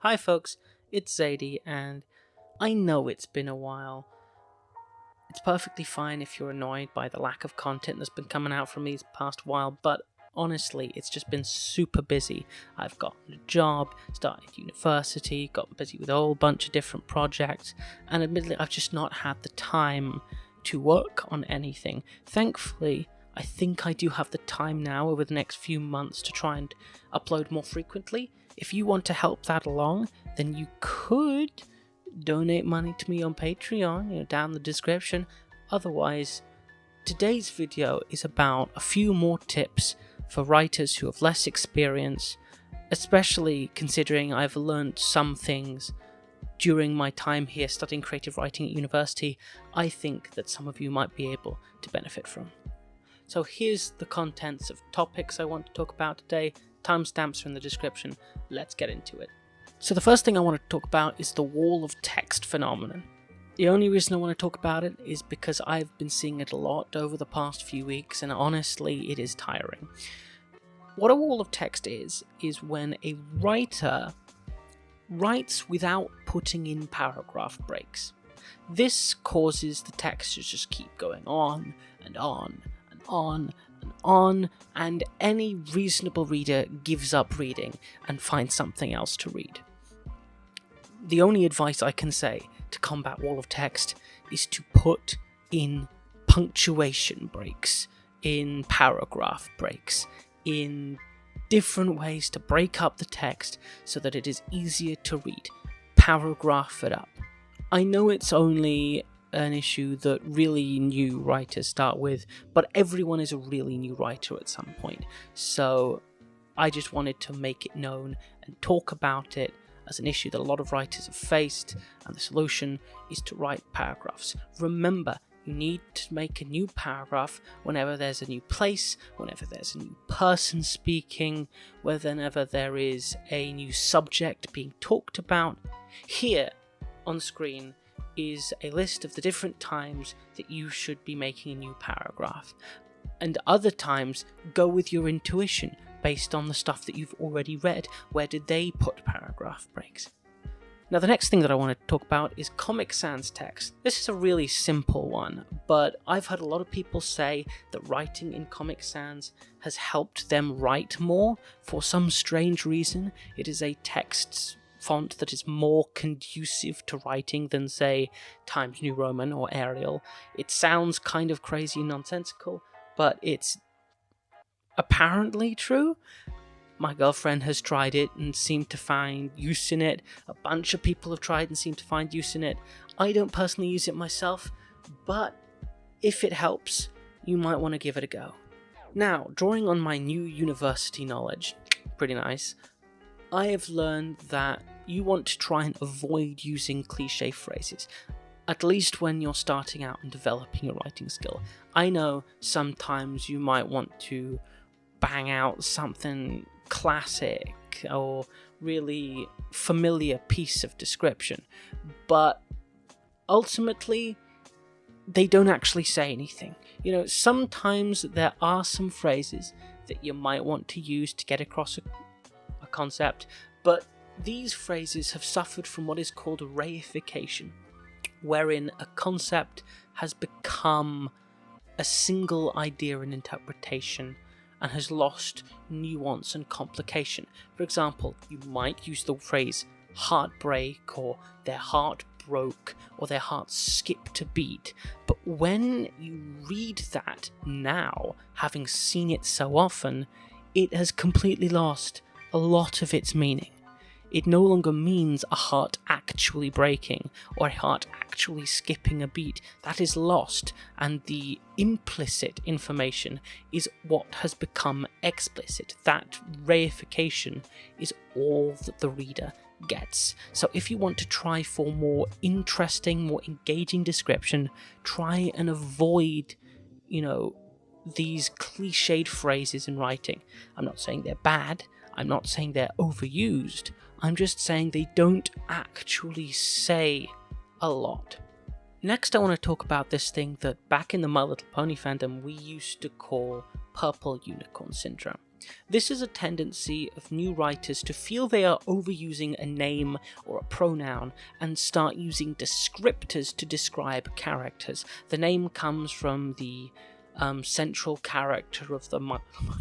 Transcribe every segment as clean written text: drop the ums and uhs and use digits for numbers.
Hi folks, it's Zadie, and I know it's been a while. It's perfectly fine if you're annoyed by the lack of content that's been coming out from me this past while, but honestly, it's just been super busy. I've got a job, started university, got busy with a whole bunch of different projects, and admittedly, I've just not had the time to work on anything. Thankfully, I think I do have the time now over the next few months to try and upload more frequently. If you want to help that along, then you could donate money to me on Patreon, down in the description. Otherwise, today's video is about a few more tips for writers who have less experience, especially considering I've learned some things during my time here studying creative writing at university. I think that some of you might be able to benefit from. So here's the contents of topics I want to talk about today. Timestamps are in the description. Let's get into it. So the first thing I want to talk about is the wall of text phenomenon. The only reason I want to talk about it is because I've been seeing it a lot over the past few weeks, and honestly, it is tiring. What a wall of text is when a writer writes without putting in paragraph breaks. This causes the text to just keep going on and on and on and on, and any reasonable reader gives up reading and finds something else to read. The only advice I can say to combat wall of text is to put in punctuation breaks, in paragraph breaks, in different ways to break up the text so that it is easier to read. Paragraph it up. I know it's only an issue that really new writers start with, but everyone is a really new writer at some point. So I just wanted to make it known and talk about it as an issue that a lot of writers have faced, and the solution is to write paragraphs. Remember, you need to make a new paragraph whenever there's a new place, whenever there's a new person speaking, whenever there is a new subject being talked about. Here on screen is a list of the different times that you should be making a new paragraph. And other times, go with your intuition based on the stuff that you've already read. Where did they put paragraph breaks? Now, the next thing that I want to talk about is Comic Sans text. This is a really simple one, but I've heard a lot of people say that writing in Comic Sans has helped them write more. For some strange reason, it is a text font that is more conducive to writing than, say, Times New Roman or Arial. It sounds kind of crazy and nonsensical, but it's apparently true. My girlfriend has tried it and seemed to find use in it. A bunch of people have tried and seemed to find use in it. I don't personally use it myself, but if it helps, you might want to give it a go. Now, drawing on my new university knowledge, pretty nice, I have learned that you want to try and avoid using cliche phrases, at least when you're starting out and developing your writing skill. I know sometimes you might want to bang out something classic or really familiar piece of description, but ultimately they don't actually say anything. Sometimes there are some phrases that you might want to use to get across a concept, but these phrases have suffered from what is called reification, wherein a concept has become a single idea and interpretation and has lost nuance and complication. For example, you might use the phrase heartbreak, or their heart broke, or their heart skipped a beat, but when you read that now, having seen it so often, it has completely lost a lot of its meaning. It no longer means a heart actually breaking or a heart actually skipping a beat. That is lost, and the implicit information is what has become explicit. That reification is all that the reader gets. So if you want to try for more interesting, more engaging description, try and avoid, these cliched phrases in writing. I'm not saying they're bad. I'm not saying they're overused. I'm just saying they don't actually say a lot. Next, I want to talk about this thing that back in the My Little Pony fandom we used to call purple unicorn syndrome. This is a tendency of new writers to feel they are overusing a name or a pronoun and start using descriptors to describe characters. The name comes from the central character of the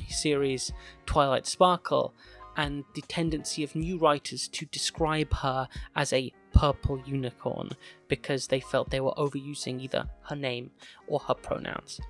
series Twilight Sparkle, and the tendency of new writers to describe her as a purple unicorn because they felt they were overusing either her name or her pronouns.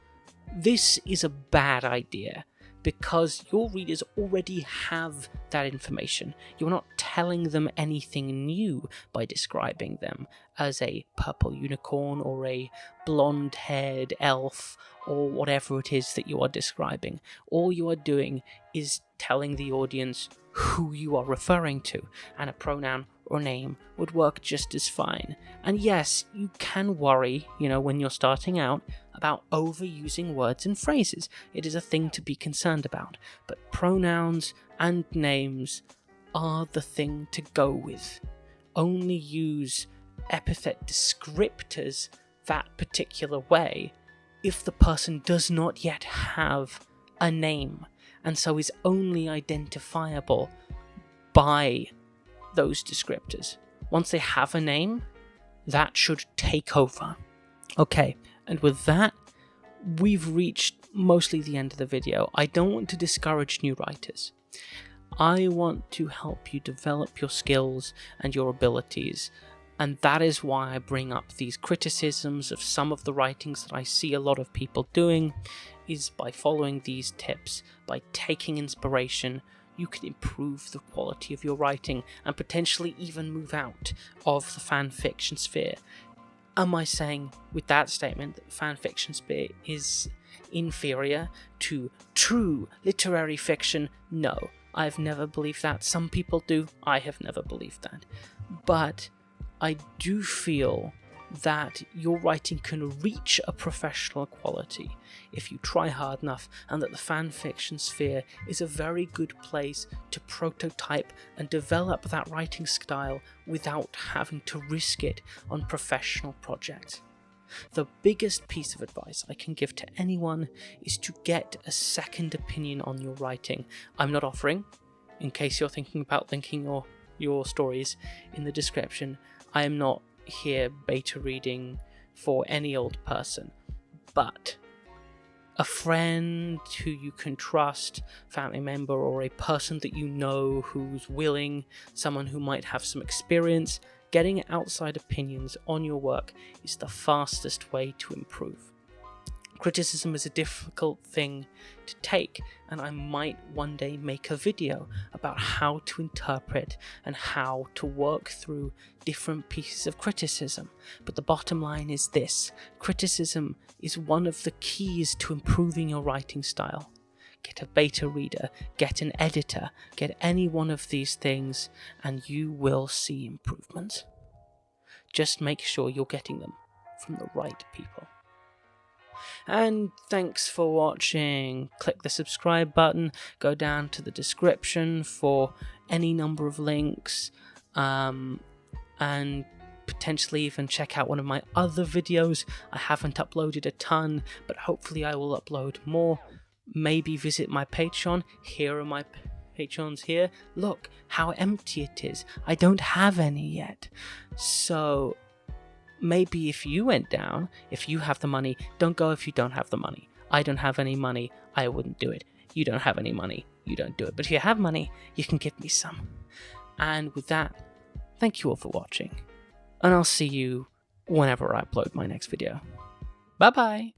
This is a bad idea because your readers already have that information. You're not telling them anything new by describing them as a purple unicorn or a blonde-haired elf or whatever it is that you are describing. All you are doing is telling the audience who you are referring to, and a pronoun or name would work just as fine. And yes, you can worry, when you're starting out, about overusing words and phrases. It is a thing to be concerned about. But pronouns and names are the thing to go with. Only use epithet descriptors that particular way if the person does not yet have a name, and so is only identifiable by those descriptors. Once they have a name, that should take over. Okay, and with that, we've reached mostly the end of the video. I don't want to discourage new writers. I want to help you develop your skills and your abilities, and that is why I bring up these criticisms of some of the writings that I see a lot of people doing, is by following these tips, by taking inspiration, you can improve the quality of your writing and potentially even move out of the fanfiction sphere. Am I saying with that statement that fanfiction sphere is inferior to true literary fiction? No, I've never believed that. Some people do. I have never believed that. But I do feel that your writing can reach a professional quality if you try hard enough, and that the fanfiction sphere is a very good place to prototype and develop that writing style without having to risk it on professional projects. The biggest piece of advice I can give to anyone is to get a second opinion on your writing. I'm not offering, in case you're thinking about linking your stories in the description, I am not here beta reading for any old person, but a friend who you can trust, family member, or a person that you know who's willing, someone who might have some experience, getting outside opinions on your work is the fastest way to improve. Criticism is a difficult thing to take, and I might one day make a video about how to interpret and how to work through different pieces of criticism. But the bottom line is this: criticism is one of the keys to improving your writing style. Get a beta reader, get an editor, get any one of these things, and you will see improvements. Just make sure you're getting them from the right people. And thanks for watching. Click the subscribe button, go down to the description for any number of links, and potentially even check out one of my other videos. I haven't uploaded a ton, but hopefully I will upload more. Maybe visit my Patreon. Here are my Patrons here. Look how empty it is. I don't have any yet. So maybe if you went down, if you have the money, don't go if you don't have the money. I don't have any money, I wouldn't do it. You don't have any money, you don't do it. But if you have money, you can give me some. And with that, thank you all for watching. And I'll see you whenever I upload my next video. Bye bye!